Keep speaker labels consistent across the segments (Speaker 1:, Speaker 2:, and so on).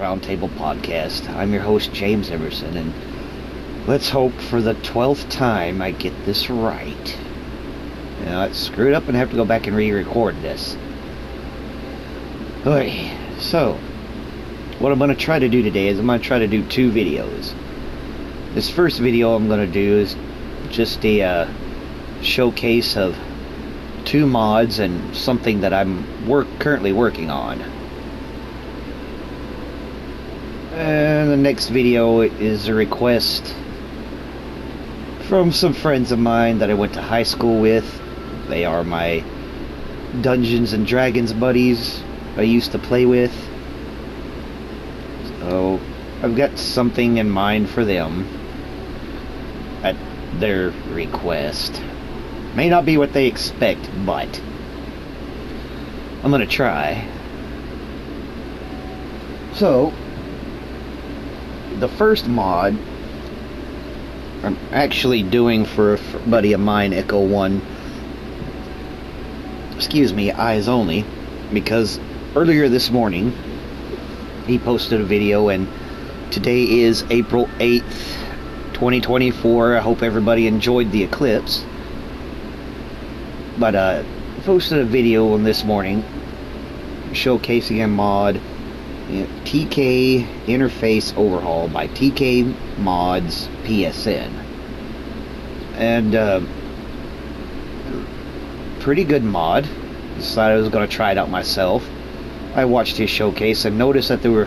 Speaker 1: Roundtable Podcast. I'm your host, James Emerson, and let's hope for the 12th time I get this right. You know, I screwed up and have to go back and re-record this. Okay, so what I'm going to try to do today is I'm going to try to do two videos. This first video I'm going to do is just a showcase of two mods and something that I'm currently working on. And the next video is a request from some friends of mine that I went to high school with. They are my Dungeons and Dragons buddies I used to play with. So I've got something in mind for them at their request. May not be what they expect, but I'm gonna try. So the first mod I'm actually doing for a buddy of mine, Echo One, Eyes Only, because earlier this morning he posted a video, and today is April 8th, 2024. I hope everybody enjoyed the eclipse. But posted a video on this morning showcasing a mod, TK Interface Overhaul by TK Mods PSN, and pretty good mod. Decided I was going to try it out myself. I watched his showcase and noticed that there were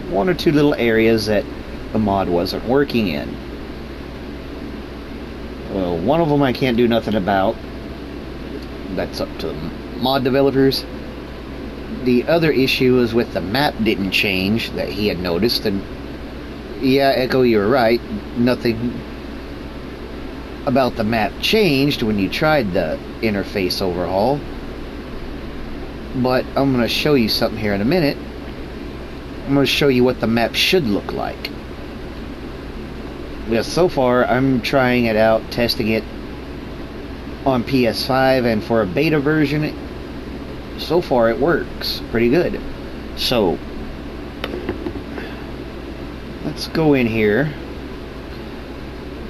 Speaker 1: one or two little areas that the mod wasn't working in. One of them I can't do nothing about. That's up to the mod developers. The other issue is with the map didn't change that he had noticed, and yeah, Echo, you were right. Nothing about the map changed when you tried the interface overhaul. But I'm going to show you something here in a minute. I'm going to show you what the map should look like. Yeah, so far I'm trying it out, testing it on PS5, and for a beta version, so far it works pretty good. So let's go in here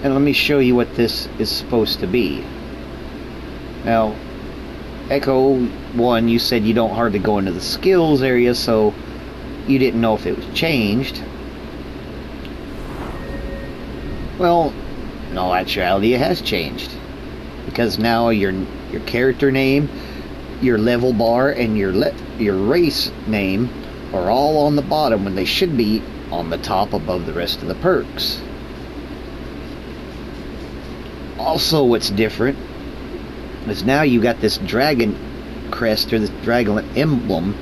Speaker 1: and let me show you what this is supposed to be. Now, Echo One, you said you don't hardly go into the skills area, so you didn't know if it was changed. Well, in all actuality, it has changed, because now your character name, your level bar, and your race name are all on the bottom when they should be on the top above the rest of the perks. Also, what's different is now you got this dragon crest, or this dragon emblem,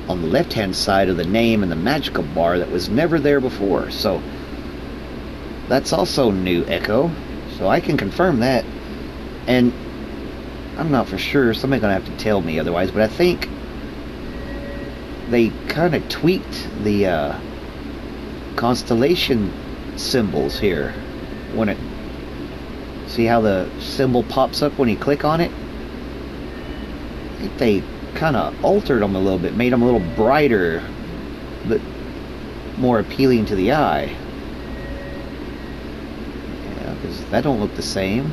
Speaker 1: on the left hand side of the name and the magical bar that was never there before. So that's also new, Echo, so I can confirm that. And I'm not for sure, somebody's gonna have to tell me otherwise, but I think they kind of tweaked the constellation symbols here. When it, see how the symbol pops up when you click on it? I think they kind of altered them a little bit, made them a little brighter, but more appealing to the eye. Yeah, because that don't look the same.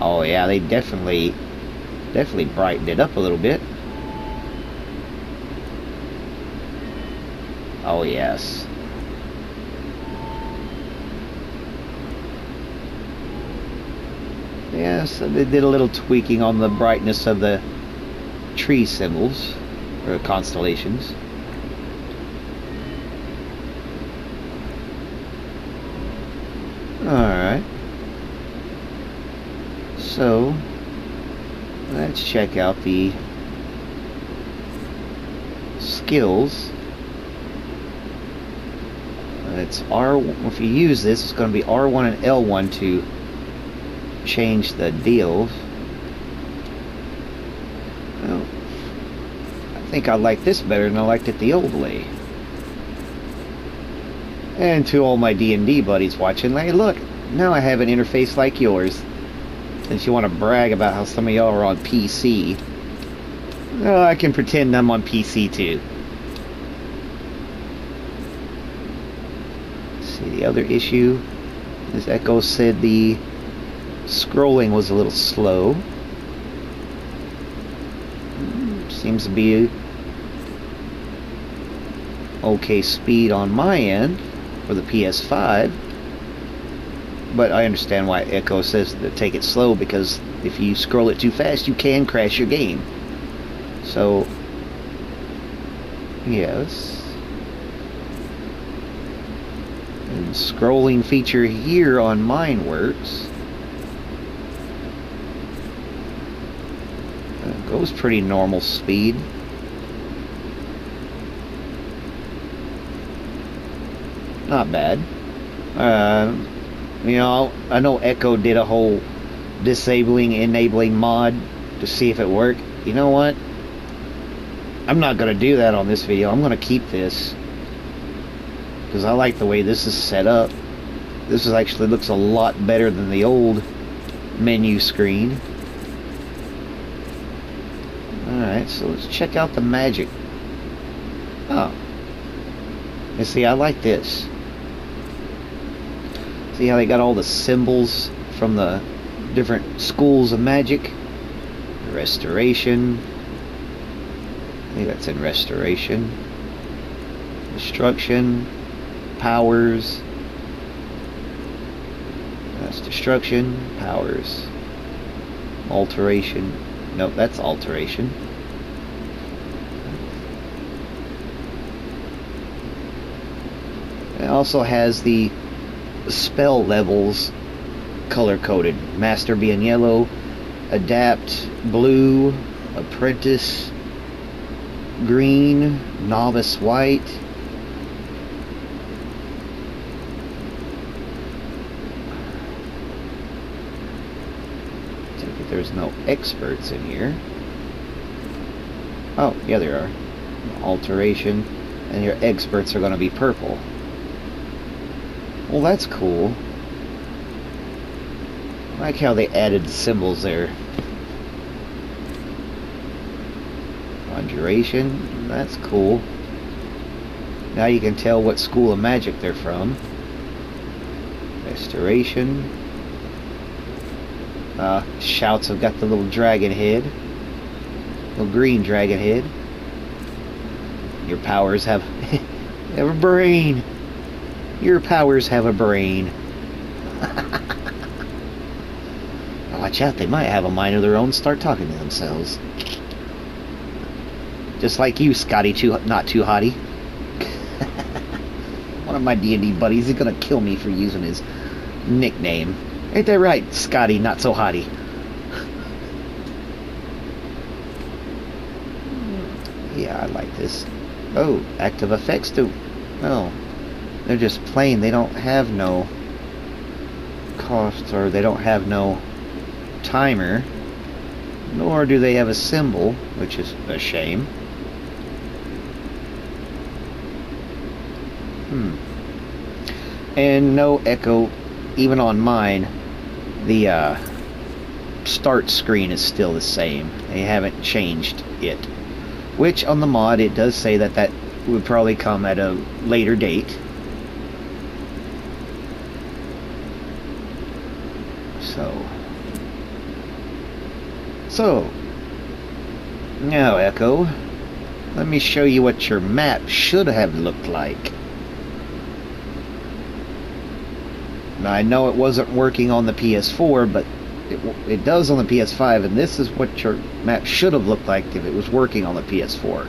Speaker 1: Oh yeah, they definitely brightened it up a little bit. Oh yes. Yes, they did a little tweaking on the brightness of the tree symbols, or constellations. Alright. So, let's check out the skills. It's if you use this, it's going to be R1 and L1 to change the deals. Well, I think I like this better than I liked it the old way. And to all my D&D buddies watching, hey look, now I have an interface like yours. Since you want to brag about how some of y'all are on PC, I can pretend I'm on PC too. The other issue is Echo said the scrolling was a little slow. Seems to be okay speed on my end for the PS5, but I understand why Echo says to take it slow, because if you scroll it too fast you can crash your game. So yes, and scrolling feature here on mine works. It goes pretty normal speed. Not bad. You know, I know Echo did a whole disabling, enabling mod to see if it worked. You know what? I'm not going to do that on this video. I'm going to keep this because I like the way this is set up. This is actually looks a lot better than the old menu screen. Alright, so let's check out the magic. Oh. You see, I like this. See how they got all the symbols from the different schools of magic? Restoration. I think that's in restoration. Destruction. Powers. That's destruction. Powers. Alteration. Nope, that's alteration. It also has the spell levels color coded. Master being yellow, Adapt blue, Apprentice green, Novice white. Take it there's no experts in here. Oh, yeah, there are. Alteration, and your experts are going to be purple. Well, that's cool. I like how they added symbols there. Conjuration, that's cool. Now you can tell what school of magic they're from. Restoration. Shouts have got the little dragon head. Little green dragon head. Your powers have, have a brain. Your powers have a brain. Watch out, they might have a mind of their own, start talking to themselves. Just like you, Scotty, not too hottie. One of my D&D buddies is gonna kill me for using his nickname. Ain't that right, Scotty, not so hottie? Yeah, I like this. Oh, active effects too. Oh, they're just plain. They don't have no cost, or they don't have no timer, nor do they have a symbol, which is a shame. And no echo, even on mine. The start screen is still the same. They haven't changed it. Which on the mod it does say that that would probably come at a later date. So now Echo, let me show you what your map should have looked like. Now I know it wasn't working on the PS4, but it does on the PS5, and this is what your map should have looked like if it was working on the PS4.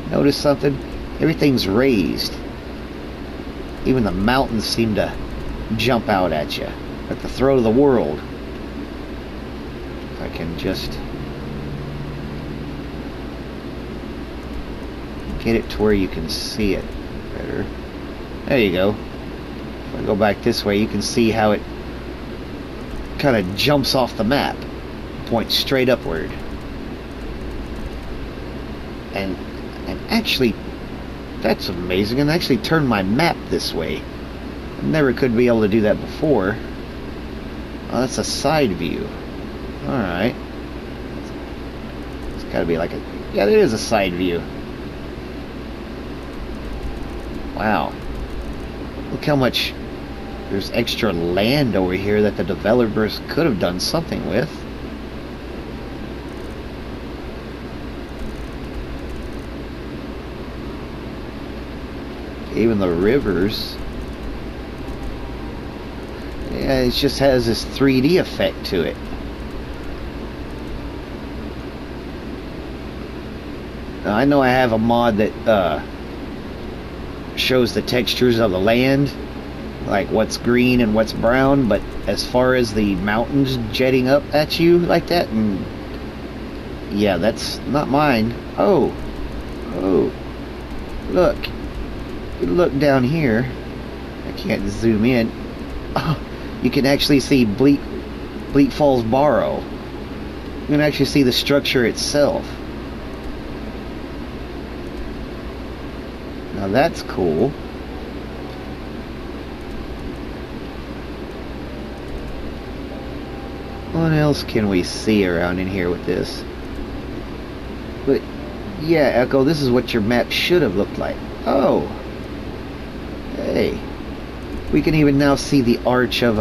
Speaker 1: Notice something? Everything's raised. Even the mountains seem to jump out at you, at the throat of the world. If I can just get it to where you can see it better. There you go. If I go back this way, you can see how it kind of jumps off the map, points straight upward. And actually, that's amazing, and actually turned my map this way. I never could be able to do that before. Oh, that's a side view. Alright. It's gotta be like a... Yeah, it is a side view. Wow. Look how much... There's extra land over here that the developers could have done something with. Even the rivers. Yeah, it just has this 3D effect to it. Now, I know I have a mod that shows the textures of the land, like what's green and what's brown, but as far as the mountains jetting up at you like that, and yeah, that's not mine. Oh, look. Look down here. I can't zoom in. Oh, you can actually see Bleak Falls Barrow. You can actually see the structure itself. Now that's cool. What else can we see around in here with this? But yeah, Echo, this is what your map should have looked like. Oh. Hey. We can even now see the Arch of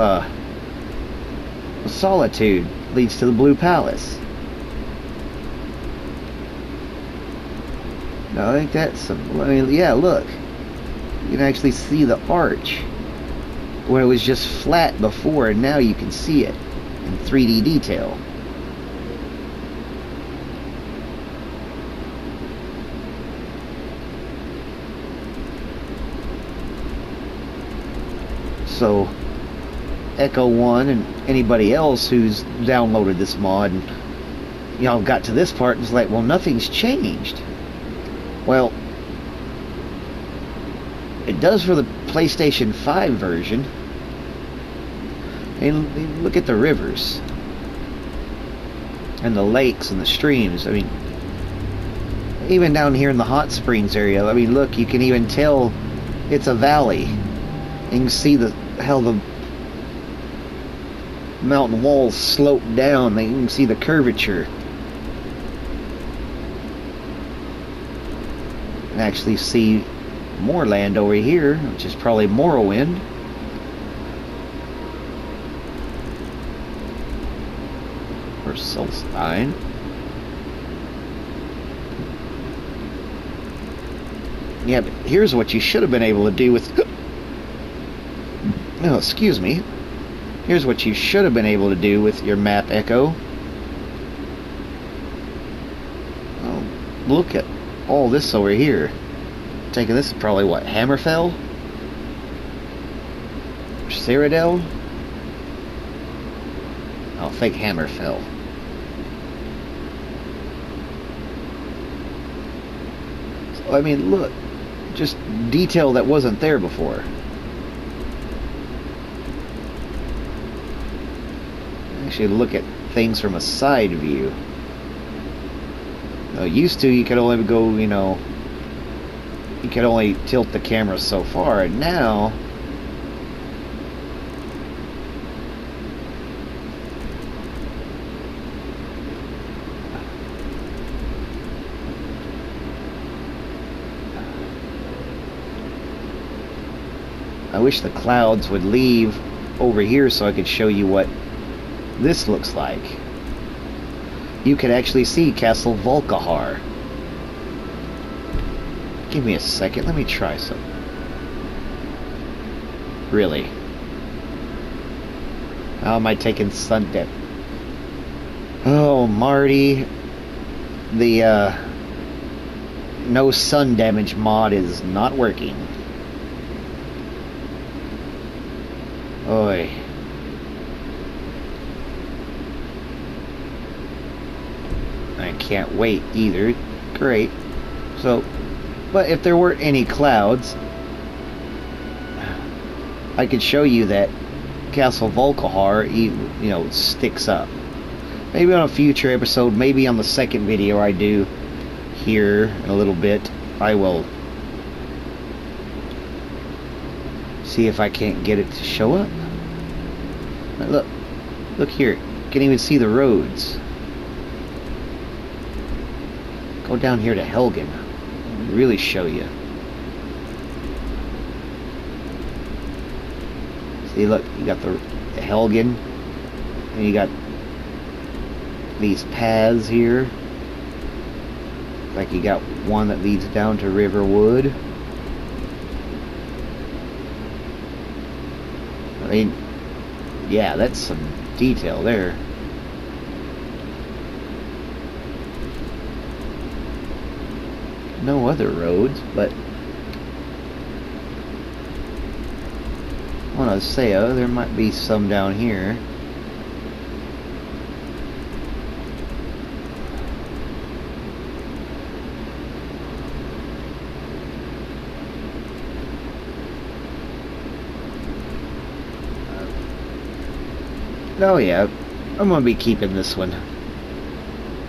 Speaker 1: Solitude leads to the Blue Palace. Now, I think that's some... I mean, yeah, look. You can actually see the arch. Where it was just flat before, and now you can see it in 3D detail. So, Echo 1 and anybody else who's downloaded this mod and, you know, got to this part and is like, well, nothing's changed. Well, it does for the PlayStation 5 version. And look at the rivers and the lakes and the streams. I mean, even down here in the hot springs area, I mean, look, you can even tell it's a valley. You can see how the mountain walls slope down. You can see the curvature. And actually see more land over here, which is probably Morrowind. Or Solstein. Yeah, but here's what you should have been able to do with... No, excuse me. Here's what you should have been able to do with your map, Echo. Oh, look at all this over here. Taking this is probably what, Hammerfell? Or Cyrodiil? I'll think Hammerfell. So, I mean, look. Just detail that wasn't there before. Actually look at things from a side view. Used to, you could only go, you know, you could only tilt the camera so far, and now I wish the clouds would leave over here so I could show you what this looks like. You can actually see Castle Volkihar. Give me a second, let me try some. Really? How am I taking sun dip? Oh, Marty. The no sun damage mod is not working. Oi. I can't wait either. Great. So, but if there weren't any clouds, I could show you that Castle Volkihar, you know, sticks up. Maybe on a future episode, maybe on the second video I do here in a little bit, I will see if I can't get it to show up. Now look, Look here, you can even see the roads. Go down here to Helgen. Really show you. See, look, you got the Helgen, and you got these paths here. Like you got one that leads down to Riverwood. I mean, yeah, that's some detail there. No other roads, but I want to say, there might be some down here. Oh yeah, I'm gonna be keeping this one.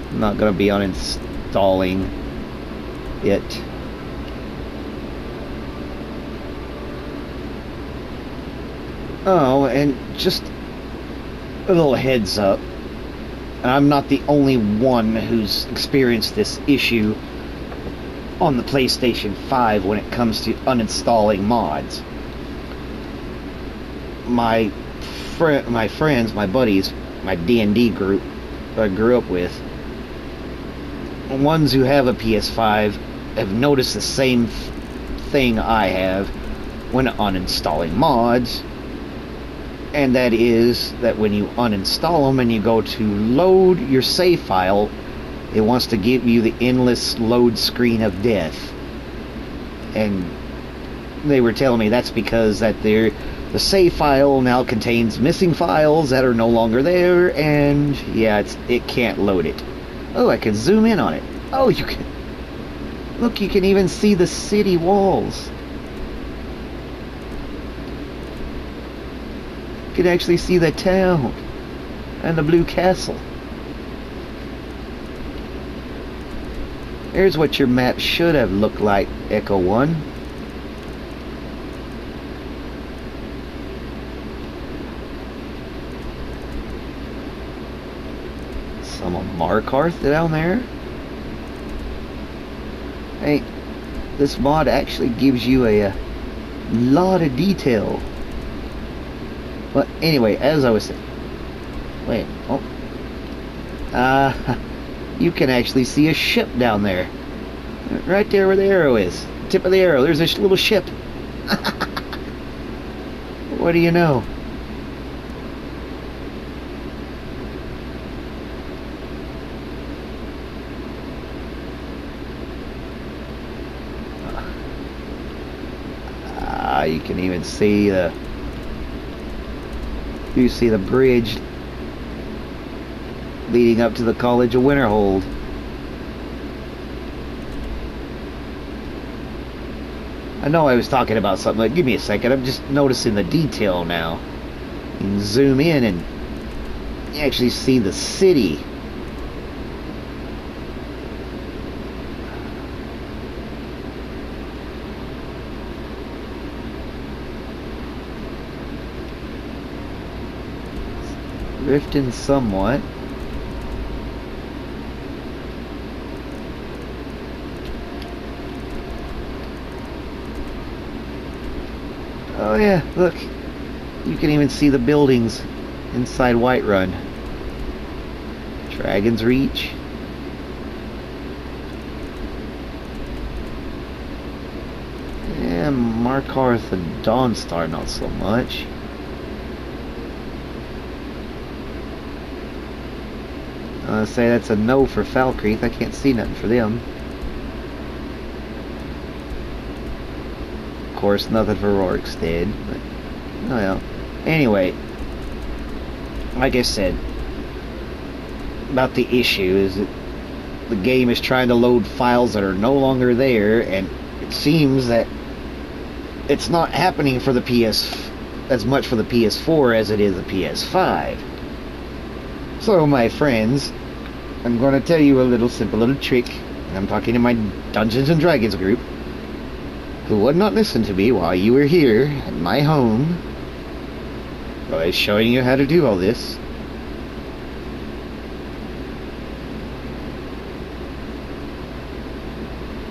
Speaker 1: I'm not gonna be uninstalling it. Oh, and just a little heads up, and I'm not the only one who's experienced this issue on the PlayStation 5 when it comes to uninstalling mods. My friends, my buddies, my D&D group that I grew up with, the ones who have a PS5 have noticed the same thing I have when uninstalling mods, and that is that when you uninstall them and you go to load your save file, it wants to give you the endless load screen of death. And they were telling me that's because that the save file now contains missing files that are no longer there, and yeah, it can't load it. Oh, I can zoom in on it. Oh, you can look, you can even see the city walls. You can actually see the town and the blue castle. Here's what your map should have looked like, Echo 1. Some of Markarth down there. Hey, this mod actually gives you a lot of detail. But anyway, as I was saying, wait, oh, you can actually see a ship down there, right there where the arrow is. Tip of the arrow. There's a little ship. What do you know? You can even see the bridge leading up to the College of Winterhold. I know I was talking about something, but give me a second. I'm just noticing the detail now. You can zoom in and you actually see the city. Drifting somewhat. Oh yeah, look. You can even see the buildings inside Whiterun. Dragon's Reach. Yeah, Markarth and Dawnstar not so much. Say that's a no for Falkreath. I can't see nothing for them. Of course, nothing for Rorikstead. But, oh well. Anyway, like I said, about the issue is that the game is trying to load files that are no longer there, and it seems that it's not happening for the as much for the PS4 as it is the PS5. So, my friends, I'm going to tell you a simple little trick. I'm talking to my Dungeons and Dragons group, who would not listen to me while you were here at my home. Well, I was showing you how to do all this.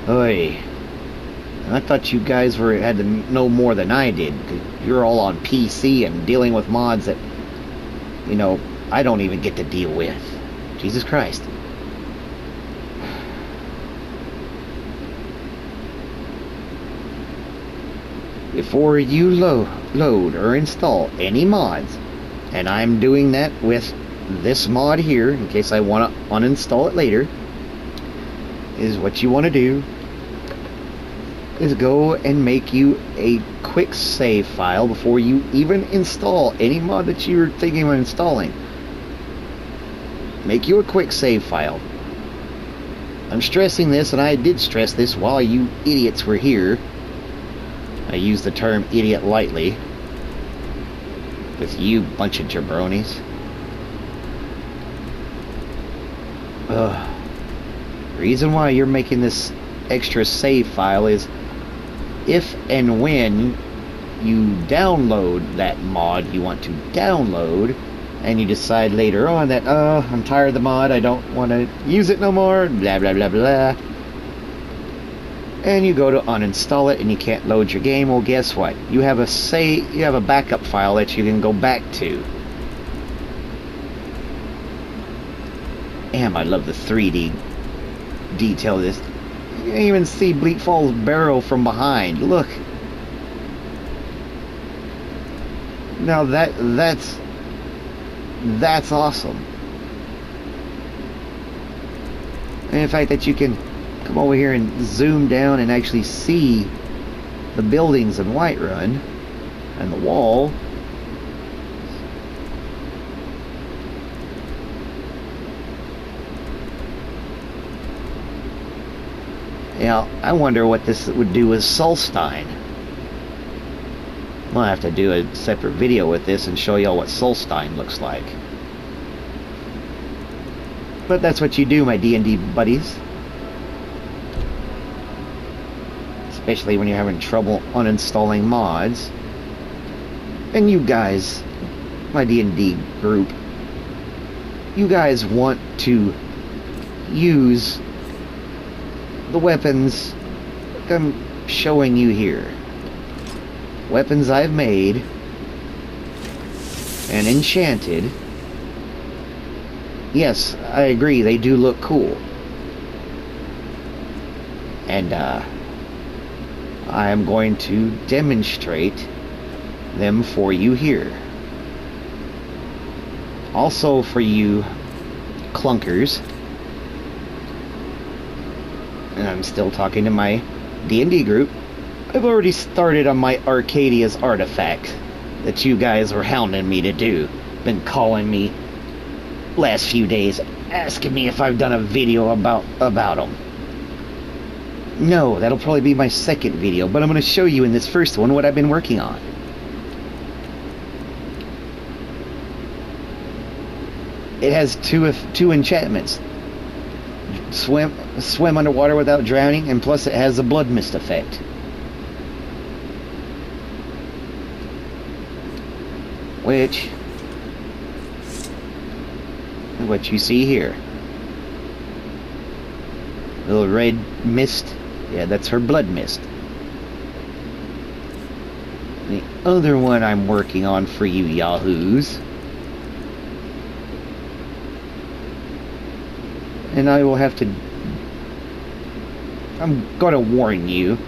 Speaker 1: Oy. I thought you guys had to know more than I did, 'cause you're all on PC and dealing with mods that, you know, I don't even get to deal with. Jesus Christ. Before you load or install any mods, and I'm doing that with this mod here, in case I want to uninstall it later, is what you want to do is go and make you a quick save file before you even install any mod that you're thinking of installing. Make you a quick save file. I'm stressing this, and I did stress this while you idiots were here. I use the term idiot lightly with you bunch of jabronis. Reason why you're making this extra save file is if and when you download that mod you want to download, and you decide later on that, I'm tired of the mod, I don't want to use it no more, blah blah blah blah, and you go to uninstall it and you can't load your game, well, guess what? You have a backup file that you can go back to. Damn, I love the 3D detail of this. You can even see Bleak Falls barrel from behind. Look. Now that's awesome. And the fact that you can come over here and zoom down and actually see the buildings in Whiterun and the wall. Now, I wonder what this would do with Solstein. I'll have to do a separate video with this and show y'all what Solstein looks like. But that's what you do, my D&D buddies. Especially when you're having trouble uninstalling mods. And you guys, my D&D group, you guys want to use the weapons I'm showing you here. Weapons I've made and enchanted. Yes, I agree, they do look cool. And I am going to demonstrate them for you here. Also for you clunkers, and I'm still talking to my D&D group, I've already started on my Arcadia's artifact that you guys were hounding me to do. Been calling me last few days, asking me if I've done a video about them. No, that'll probably be my second video, but I'm going to show you in this first one what I've been working on. It has two enchantments. Swim underwater without drowning, and plus it has a blood mist effect. Which, what you see here. Little red mist. Yeah, that's her blood mist. The other one I'm working on for you yahoos, and I will have to, I'm gonna warn you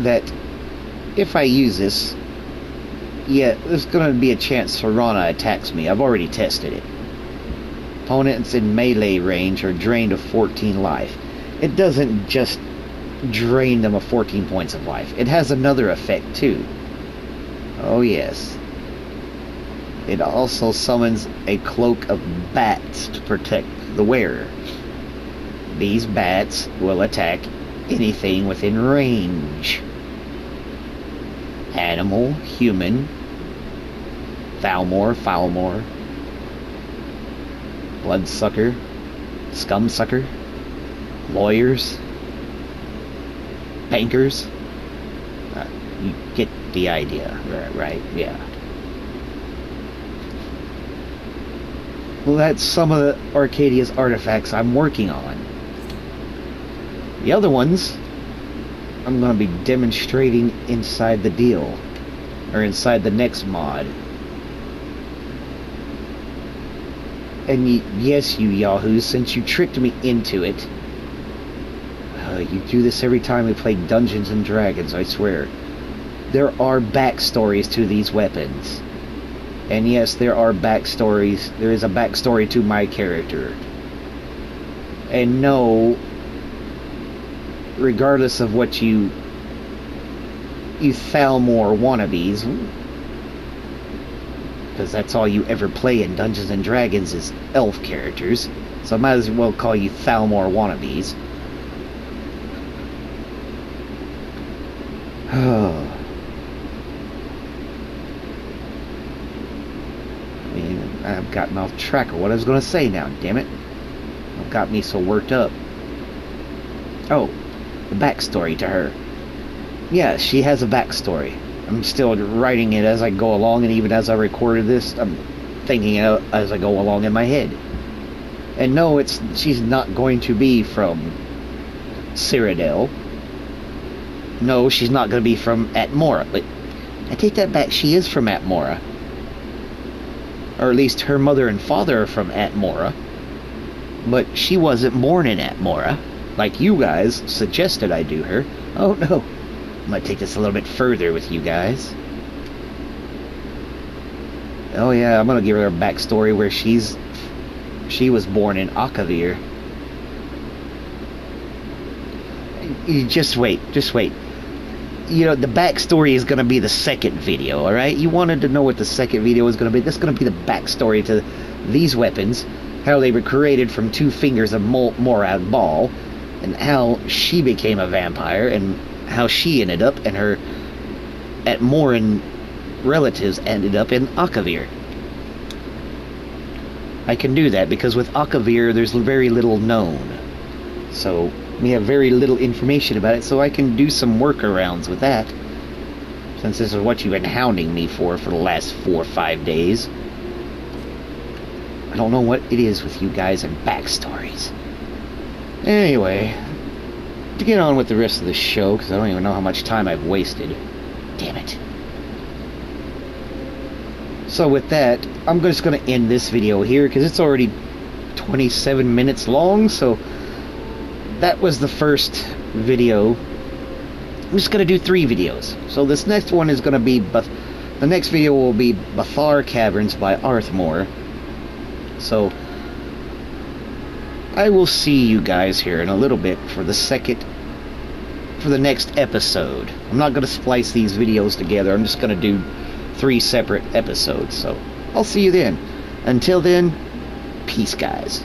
Speaker 1: that if I use this, yeah, there's gonna be a chance Serana attacks me. I've already tested it. Opponents in melee range are drained of 14 life. It doesn't just drain them of 14 points of life. It has another effect too. Oh yes. It also summons a cloak of bats to protect the wearer. These bats will attack anything within range. Animal, human, Foulmore, bloodsucker, scumsucker, lawyers, bankers. You get the idea, right? Yeah. Well, that's some of the Arcadia's artifacts I'm working on. The other ones, I'm going to be demonstrating inside the deal, or inside the next mod. And yes, you yahoos, since you tricked me into it, you do this every time we play Dungeons and Dragons, I swear. There are backstories to these weapons. And yes, there are backstories. There is a backstory to my character. And no, regardless of what you Thalmor wannabes, because that's all you ever play in Dungeons and Dragons is elf characters, so I might as well call you Thalmor wannabes. I've gotten off track of what I was going to say now, damn it. What got me so worked up? Oh, the backstory to her. Yeah, she has a backstory. I'm still writing it as I go along, and even as I recorded this, I'm thinking it as I go along in my head. And no, she's not going to be from Cyrodiil. No, she's not going to be from Atmora. But I take that back, she is from Atmora. Or at least her mother and father are from Atmora. But she wasn't born in Atmora, like you guys suggested I do her. Oh no, I might take this a little bit further with you guys. Oh yeah, I'm gonna give her a backstory where she was born in Akavir. Just wait. You know, the backstory is gonna be the second video, alright? You wanted to know what the second video was gonna be. This is gonna be the backstory to these weapons, how they were created from 2 fingers of Morag Ball, and how she became a vampire, and how she ended up, and her Atmoran relatives ended up in Akavir. I can do that because with Akavir there's very little known. So we have very little information about it, so I can do some workarounds with that. Since this is what you've been hounding me for the last 4 or 5 days. I don't know what it is with you guys and backstories. Anyway, to get on with the rest of the show, because I don't even know how much time I've wasted. Damn it. So with that, I'm just going to end this video here, because it's already 27 minutes long, so that was the first video. I'm just going to do 3 videos. So this next one is going to be... the next video will be Bathar Caverns by Arthmore. So I will see you guys here in a little bit for the next episode. I'm not going to splice these videos together. I'm just going to do 3 separate episodes. So I'll see you then. Until then, peace, guys.